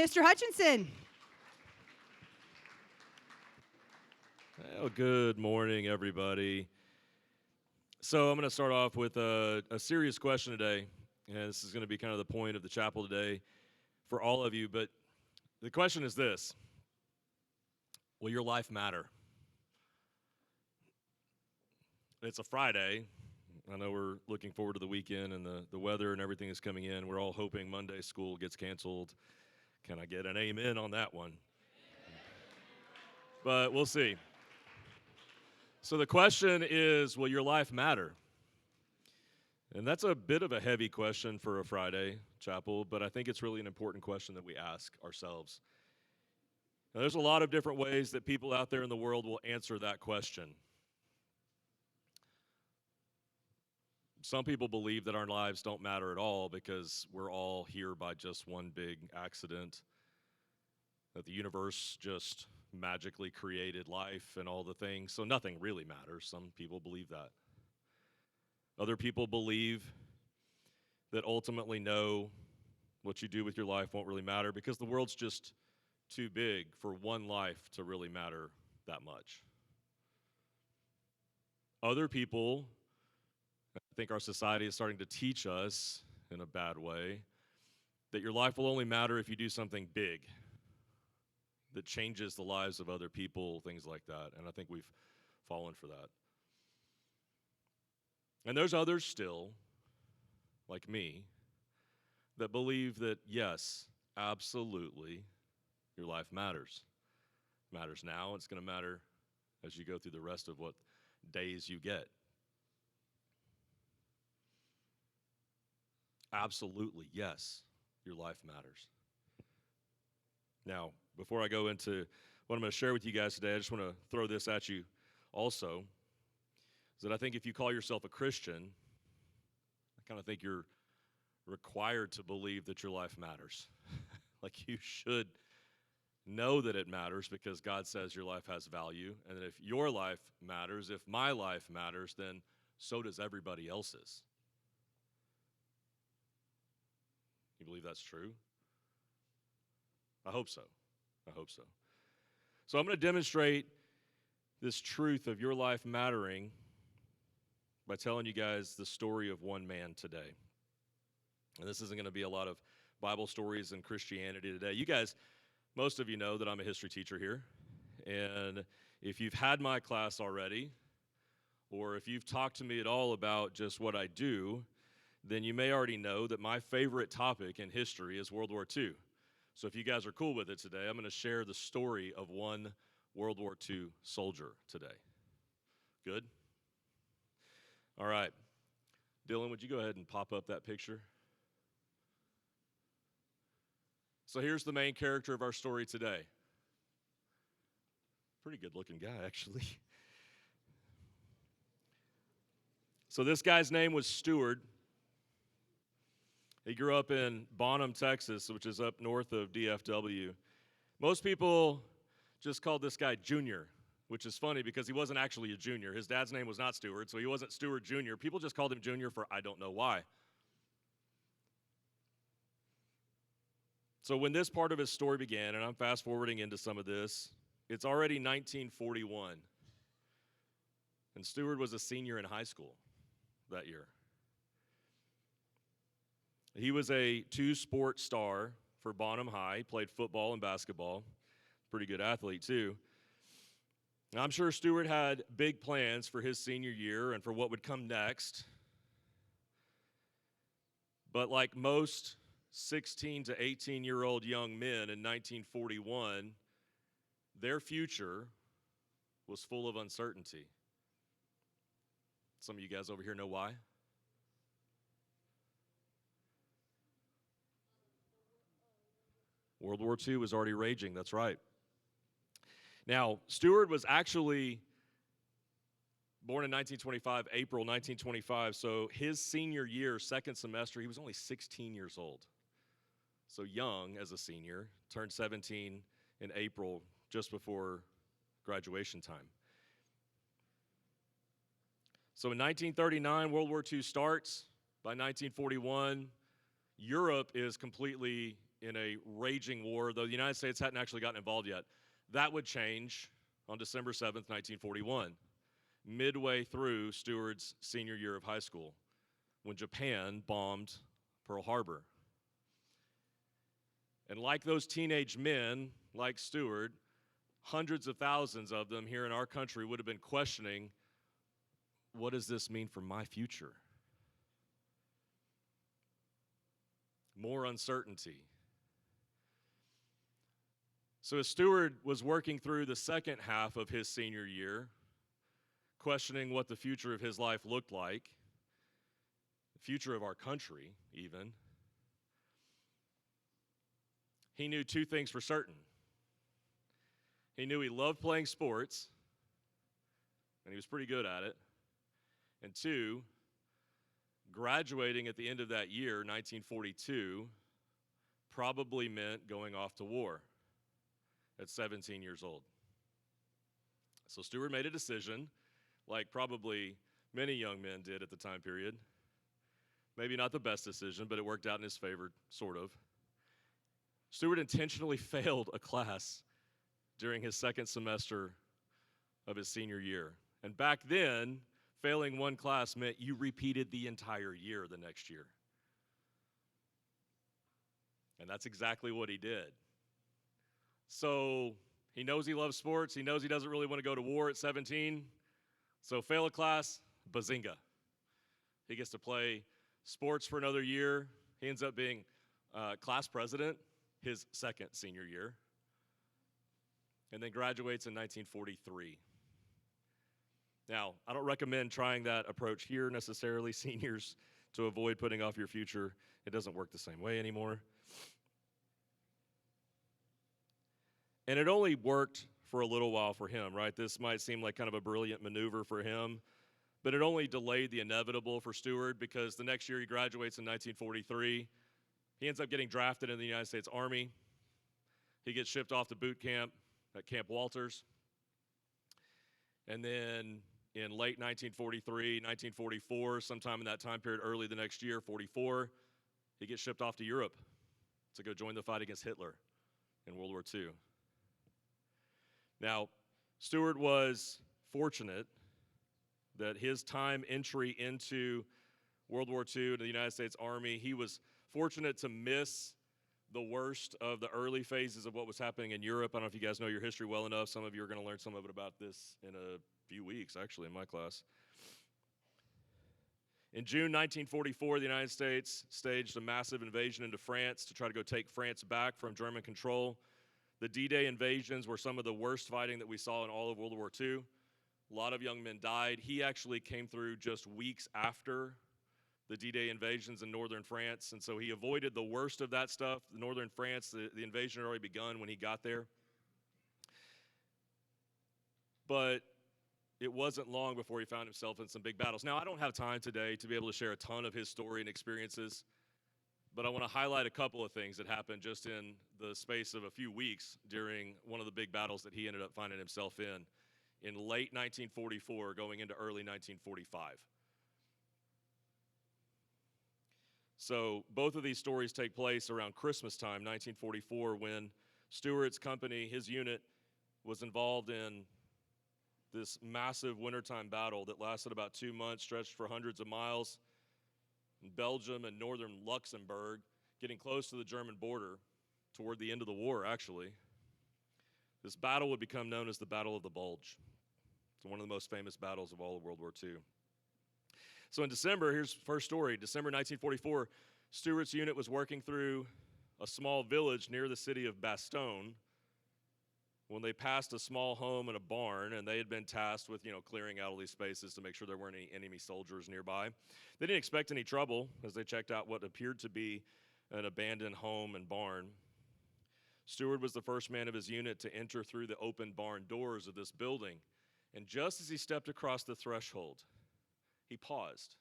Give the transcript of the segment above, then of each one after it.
Mr. Hutchinson. Well, good morning, everybody. So I'm going to start off with a serious question today, and this is going to be kind of the point of the chapel today for all of you. But the question is this: will your life matter? It's a Friday. I know we're looking forward to the weekend, and the weather and everything is coming in. We're all hoping Monday school gets canceled. Can I get an amen on that one? But we'll see. So the question is, will your life matter? And that's a bit of a heavy question for a Friday chapel, but I think it's really an important question that we ask ourselves. Now, there's a lot of different ways that people out there in the world will answer that question. Some people believe that our lives don't matter at all because we're all here by just one big accident, that the universe just magically created life and all the things, so nothing really matters. Some people believe that. Other people believe that ultimately no, what you do with your life won't really matter because the world's just too big for one life to really matter that much. Other people, I think our society is starting to teach us in a bad way, that your life will only matter if you do something big that changes the lives of other people, things like that. And I think we've fallen for that. And there's others still, like me, that believe that yes, absolutely, your life matters. Matters now, it's going to matter as you go through the rest of what days you get. Absolutely, yes, your life matters. Now, before I go into what I'm going to share with you guys today, I just want to throw this at you also. Is that I think if you call yourself a Christian, I kind of think you're required to believe that your life matters. Like you should know that it matters because God says your life has value. And that if your life matters, if my life matters, then so does everybody else's. You believe that's true? I hope so. I hope so. So I'm going to demonstrate this truth of your life mattering by telling you guys the story of one man today. And this isn't going to be a lot of Bible stories and Christianity today. You guys, most of you know that I'm a history teacher here. And if you've had my class already, or if you've talked to me at all about just what I do, then you may already know that my favorite topic in history is World War II. So if you guys are cool with it today, I'm going to share the story of one World War II soldier today. Good? All right. Dylan, would you go ahead and pop up that picture? So here's the main character of our story today. Pretty good looking guy, actually. So this guy's name was Stewart. He grew up in Bonham, Texas, which is up north of DFW. Most people just called this guy Junior, which is funny because he wasn't actually a junior. His dad's name was not Stewart, so he wasn't Stewart Jr. People just called him Junior for I don't know why. So when this part of his story began, and I'm fast forwarding into some of this, it's already 1941. And Stewart was a senior in high school that year. He was a two-sport star for Bonham High. He played football and basketball. Pretty good athlete, too. Now, I'm sure Stewart had big plans for his senior year and for what would come next. But like most 16 to 18-year-old young men in 1941, their future was full of uncertainty. Some of you guys over here know why? World War II was already raging, that's right. Now, Stewart was actually born in 1925, April 1925, so his senior year, second semester, he was only 16 years old. So young as a senior, turned 17 in April, just before graduation time. So in 1939, World War II starts. By 1941, Europe is completely in a raging war, though the United States hadn't actually gotten involved yet. That would change on December 7th, 1941, midway through Stewart's senior year of high school, when Japan bombed Pearl Harbor. And like those teenage men, like Stewart, hundreds of thousands of them here in our country would have been questioning, what does this mean for my future? More uncertainty. So as Stewart was working through the second half of his senior year, questioning what the future of his life looked like, the future of our country even, he knew two things for certain. He knew he loved playing sports, and he was pretty good at it. And two, graduating at the end of that year, 1942, probably meant going off to war at 17 years old. So Stewart made a decision, like probably many young men did at the time period. Maybe not the best decision, but it worked out in his favor, sort of. Stewart intentionally failed a class during his second semester of his senior year. And back then, failing one class meant you repeated the entire year the next year. And that's exactly what he did. So he knows he loves sports. He knows he doesn't really want to go to war at 17. So fail a class, bazinga. He gets to play sports for another year. He ends up being class president his second senior year, and then graduates in 1943. Now, I don't recommend trying that approach here necessarily, seniors, to avoid putting off your future. It doesn't work the same way anymore. And it only worked for a little while for him, right? This might seem like kind of a brilliant maneuver for him, but it only delayed the inevitable for Stewart, because the next year he graduates in 1943. He ends up getting drafted in the United States Army. He gets shipped off to boot camp at Camp Walters. And then in late 1943, 1944, sometime in that time period, early the next year, 44, he gets shipped off to Europe to go join the fight against Hitler in World War II. Now, Stewart was fortunate that his time entry into World War II, to the United States Army, he was fortunate to miss the worst of the early phases of what was happening in Europe. I don't know if you guys know your history well enough. Some of you are going to learn some of it about this in a few weeks, actually, in my class. In June 1944, the United States staged a massive invasion into France to try to go take France back from German control. The D-Day invasions were some of the worst fighting that we saw in all of World War II. A lot of young men died. He actually came through just weeks after the D-Day invasions in northern France, and so he avoided the worst of that stuff. The northern France, the invasion had already begun when he got there. But it wasn't long before he found himself in some big battles. Now, I don't have time today to be able to share a ton of his story and experiences, but I want to highlight a couple of things that happened just in the space of a few weeks during one of the big battles that he ended up finding himself in late 1944, going into early 1945. So both of these stories take place around Christmas time, 1944, when Stewart's company, his unit, was involved in this massive wintertime battle that lasted about 2 months, stretched for hundreds of miles in Belgium and northern Luxembourg, getting close to the German border toward the end of the war, actually. This battle would become known as the Battle of the Bulge. It's one of the most famous battles of all of World War II. So in December, here's the first story. December 1944, Stewart's unit was working through a small village near the city of Bastogne when they passed a small home and a barn, and they had been tasked with, clearing out all these spaces to make sure there weren't any enemy soldiers nearby. They didn't expect any trouble as they checked out what appeared to be an abandoned home and barn. Stewart was the first man of his unit to enter through the open barn doors of this building, and just as he stepped across the threshold, he paused.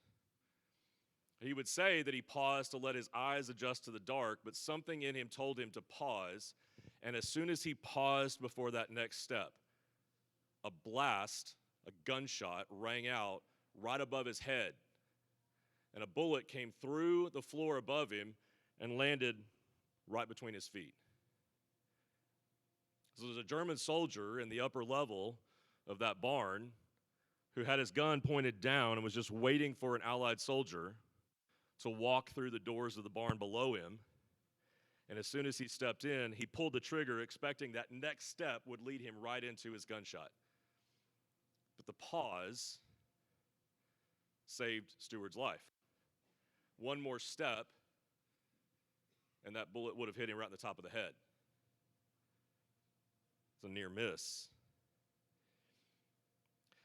He would say that he paused to let his eyes adjust to the dark, but something in him told him to pause. And as soon as he paused before that next step, a blast, a gunshot, rang out right above his head. And a bullet came through the floor above him and landed right between his feet. So there's a German soldier in the upper level of that barn who had his gun pointed down and was just waiting for an Allied soldier to walk through the doors of the barn below him. And as soon as he stepped in, he pulled the trigger, expecting that next step would lead him right into his gunshot. But the pause saved Stewart's life. One more step, and that bullet would have hit him right in the top of the head. It's a near miss.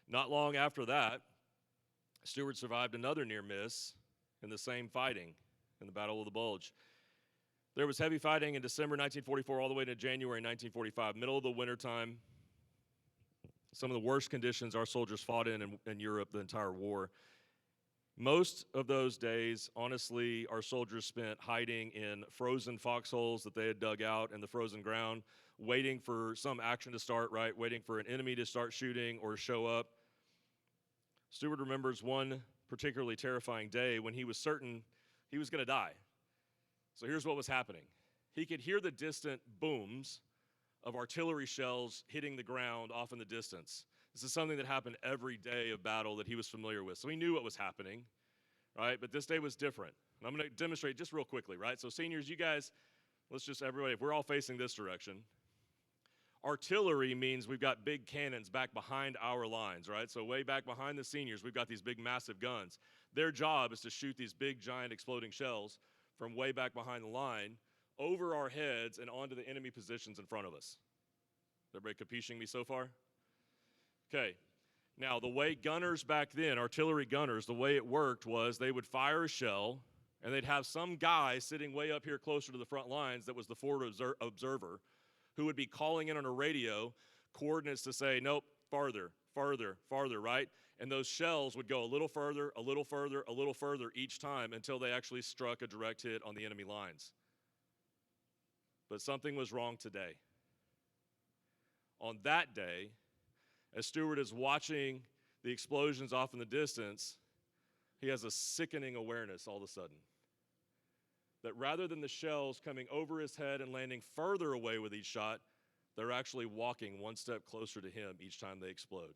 Not long after that, Stewart survived another near miss in the same fighting in the Battle of the Bulge. There was heavy fighting in December 1944 all the way to January 1945, middle of the wintertime. Some of the worst conditions our soldiers fought in Europe the entire war. Most of those days, honestly, our soldiers spent hiding in frozen foxholes that they had dug out in the frozen ground, waiting for some action to start, right? Waiting for an enemy to start shooting or show up. Stewart remembers one particularly terrifying day when he was certain he was going to die. So here's what was happening. He could hear the distant booms of artillery shells hitting the ground off in the distance. This is something that happened every day of battle that he was familiar with. So he knew what was happening, right? But this day was different. And I'm going to demonstrate just real quickly, right? So seniors, you guys, let's just, everybody, if we're all facing this direction, artillery means we've got big cannons back behind our lines, right? So way back behind the seniors, we've got these big, massive guns. Their job is to shoot these big, giant, exploding shells from way back behind the line over our heads and onto the enemy positions in front of us. Is everybody capiching me so far? Okay. Now, the way gunners back then, artillery gunners, the way it worked was they would fire a shell, and they'd have some guy sitting way up here closer to the front lines that was the forward observer who would be calling in on a radio coordinates to say, nope, farther, farther, farther, right? And those shells would go a little further, a little further, a little further each time until they actually struck a direct hit on the enemy lines. But something was wrong today. On that day, as Stewart is watching the explosions off in the distance, he has a sickening awareness all of a sudden. That rather than the shells coming over his head and landing further away with each shot, they're actually walking one step closer to him each time they explode.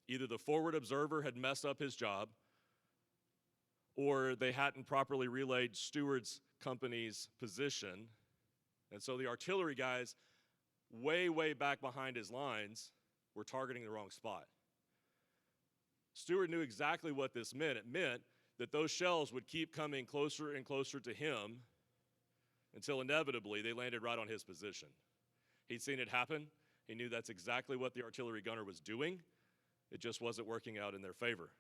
Either the forward observer had messed up his job, or they hadn't properly relayed Stewart's company's position, and so the artillery guys way, way back behind his lines were targeting the wrong spot. Stewart knew exactly what this meant. It meant that those shells would keep coming closer and closer to him until inevitably they landed right on his position. He'd seen it happen. He knew that's exactly what the artillery gunner was doing. It just wasn't working out in their favor.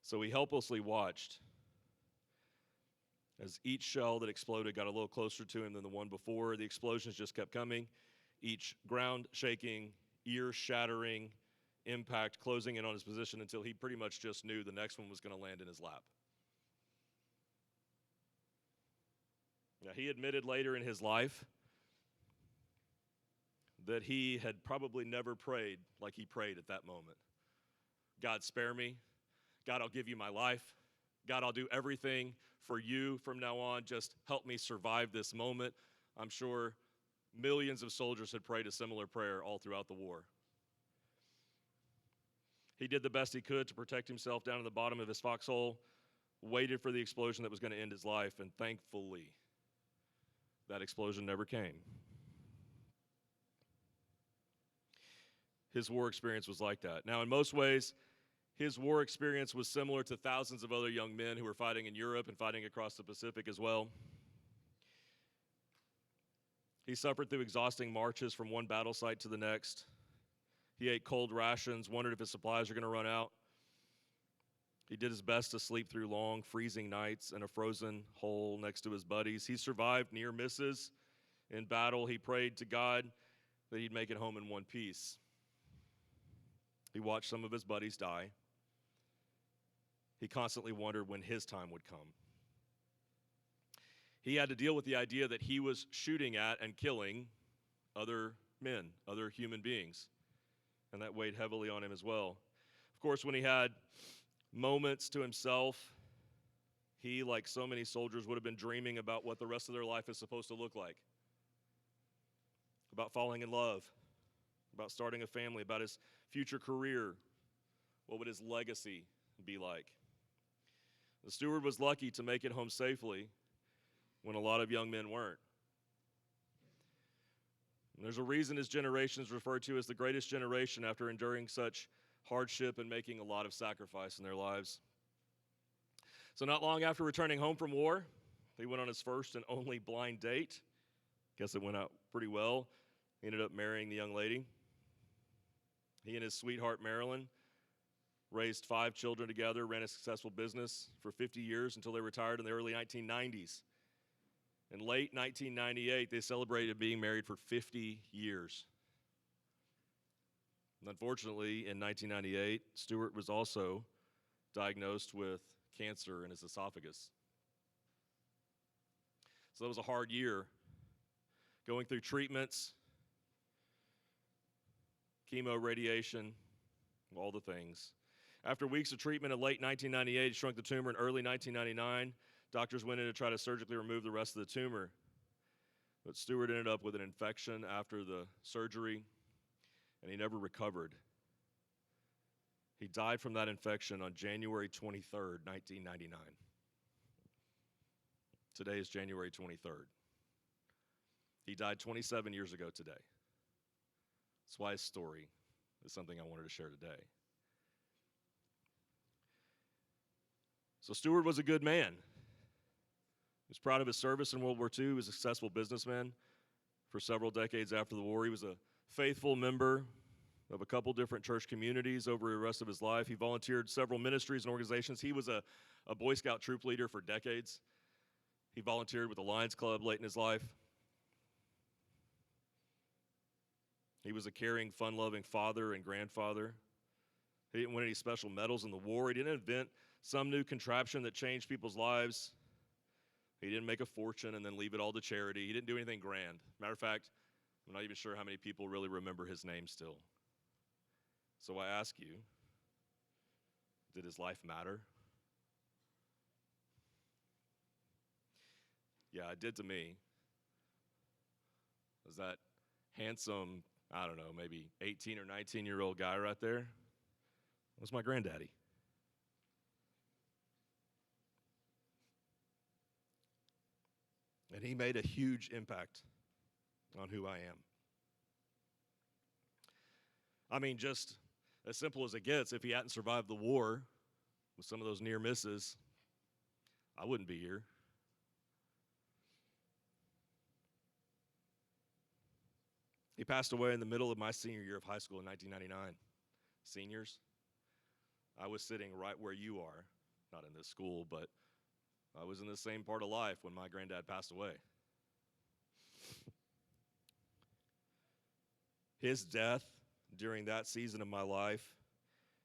So he helplessly watched as each shell that exploded got a little closer to him than the one before. The explosions just kept coming, each ground-shaking, ear-shattering impact closing in on his position until he pretty much just knew the next one was going to land in his lap. Now, he admitted later in his life that he had probably never prayed like he prayed at that moment. God, spare me. God, I'll give you my life. God, I'll do everything for you from now on. Just help me survive this moment. I'm sure millions of soldiers had prayed a similar prayer all throughout the war. He did the best he could to protect himself down in the bottom of his foxhole, waited for the explosion that was going to end his life, and thankfully, that explosion never came. His war experience was like that. Now, in most ways, his war experience was similar to thousands of other young men who were fighting in Europe and fighting across the Pacific as well. He suffered through exhausting marches from one battle site to the next. He ate cold rations, wondered if his supplies were going to run out. He did his best to sleep through long, freezing nights in a frozen hole next to his buddies. He survived near misses in battle. He prayed to God that he'd make it home in one piece. He watched some of his buddies die. He constantly wondered when his time would come. He had to deal with the idea that he was shooting at and killing other men, other human beings. and that weighed heavily on him as well. Of course, when he had moments to himself, he, like so many soldiers, would have been dreaming about what the rest of their life is supposed to look like, about falling in love, about starting a family, about his future career. What would his legacy be like? The steward was lucky to make it home safely when a lot of young men weren't. And there's a reason his generation is referred to as the greatest generation after enduring such hardship and making a lot of sacrifice in their lives. So not long after returning home from war, he went on his first and only blind date. Guess it went out pretty well. He ended up marrying the young lady. He and his sweetheart, Marilyn, raised 5 children together, ran a successful business for 50 years until they retired in the early 1990s. In late 1998, they celebrated being married for 50 years. And unfortunately, in 1998, Stewart was also diagnosed with cancer in his esophagus. So that was a hard year, going through treatments, chemo, radiation, all the things. After weeks of treatment in late 1998, he shrunk the tumor. In early 1999, doctors went in to try to surgically remove the rest of the tumor. But Stewart ended up with an infection after the surgery, and he never recovered. He died from that infection on January 23rd, 1999. Today is January 23rd. He died 27 years ago today. That's why his story is something I wanted to share today. So Stewart was a good man. He was proud of his service in World War II. He was a successful businessman for several decades after the war. He was a faithful member of a couple different church communities over the rest of his life. He volunteered several ministries and organizations. He was a Boy Scout troop leader for decades. He volunteered with the Lions Club late in his life. He was a caring, fun-loving father and grandfather. He didn't win any special medals in the war. He didn't invent some new contraption that changed people's lives. He didn't make a fortune and then leave it all to charity. He didn't do anything grand. Matter of fact, I'm not even sure how many people really remember his name still. So I ask you, did his life matter? Yeah, it did to me. Was that handsome, I don't know, maybe 18 or 19-year-old guy right there? That was my granddaddy. And he made a huge impact on who I am. I mean, just as simple as it gets, if he hadn't survived the war with some of those near misses, I wouldn't be here. He passed away in the middle of my senior year of high school in 1999. Seniors, I was sitting right where you are, not in this school, but I was in the same part of life when my granddad passed away. His death during that season of my life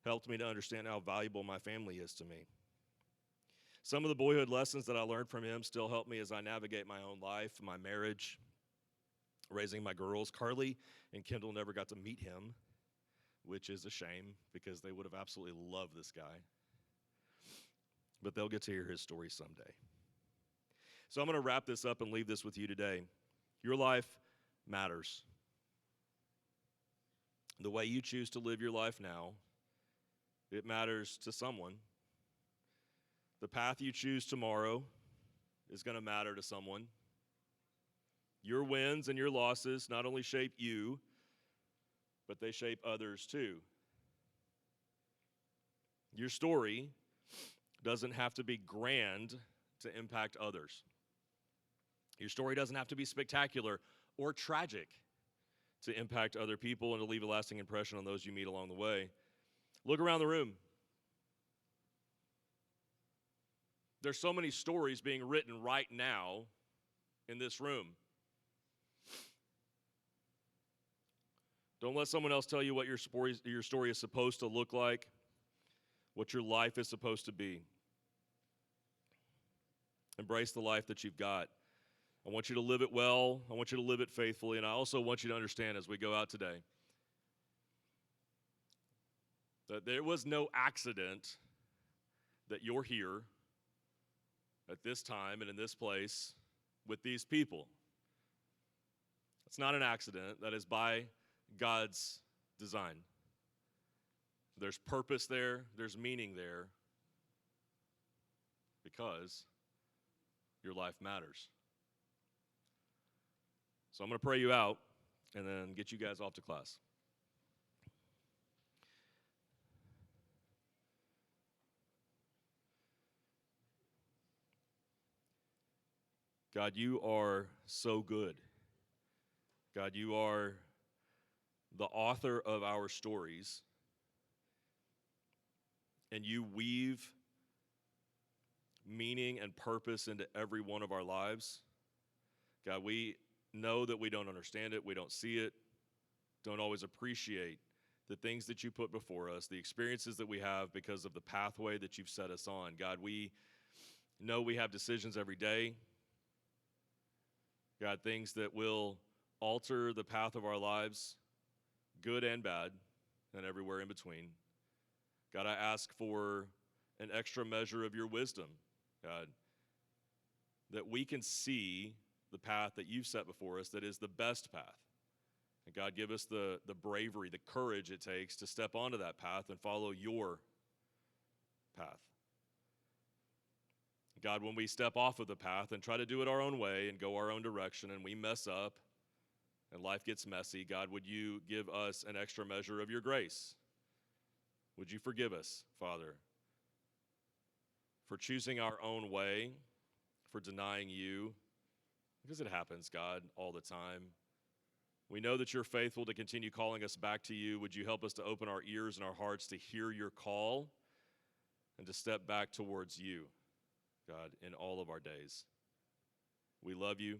helped me to understand how valuable my family is to me. Some of the boyhood lessons that I learned from him still help me as I navigate my own life, my marriage, raising my girls. Carly and Kendall never got to meet him, which is a shame because they would have absolutely loved this guy. But they'll get to hear his story someday. So I'm going to wrap this up and leave this with you today. Your life matters. The way you choose to live your life now, it matters to someone. The path you choose tomorrow is going to matter to someone. Your wins and your losses not only shape you, but they shape others too. Your story doesn't have to be grand to impact others. Your story doesn't have to be spectacular or tragic to impact other people and to leave a lasting impression on those you meet along the way. Look around the room. There's so many stories being written right now in this room. Don't let someone else tell you what your story is supposed to look like, what your life is supposed to be. Embrace the life that you've got. I want you to live it well. I want you to live it faithfully. And I also want you to understand as we go out today, That there was no accident that you're here at this time and in this place with these people. It's not an accident. That is by God's design. There's purpose there, there's meaning there, because your life matters. So I'm going to pray you out and then get you guys off to class. God, you are so good. God, you are the author of our stories, and you weave meaning and purpose into every one of our lives. God, we know that we don't understand it, we don't see it, don't always appreciate the things that you put before us, the experiences that we have because of the pathway that you've set us on. God, we know we have decisions every day. God, things that will alter the path of our lives, good and bad, and everywhere in between. God, I ask for an extra measure of your wisdom, God, that we can see the path that you've set before us that is the best path. And God, give us the bravery, the courage it takes to step onto that path and follow your path. God, when we step off of the path and try to do it our own way and go our own direction and we mess up and life gets messy, God, would you give us an extra measure of your grace? Would you forgive us, Father, for choosing our own way, for denying you? Because it happens, God, all the time. We know that you're faithful to continue calling us back to you. Would you help us to open our ears and our hearts to hear your call and to step back towards you, God, in all of our days? We love you.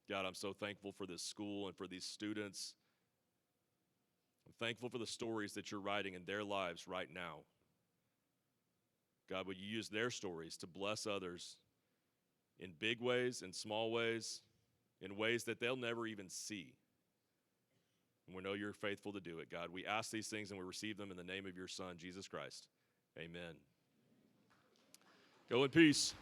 God, I'm so thankful for this school and for these students. I'm thankful for the stories that you're writing in their lives right now. God, would you use their stories to bless others in big ways, in small ways, in ways that they'll never even see. And we know you're faithful to do it, God. We ask these things and we receive them in the name of your Son, Jesus Christ. Amen. Go in peace.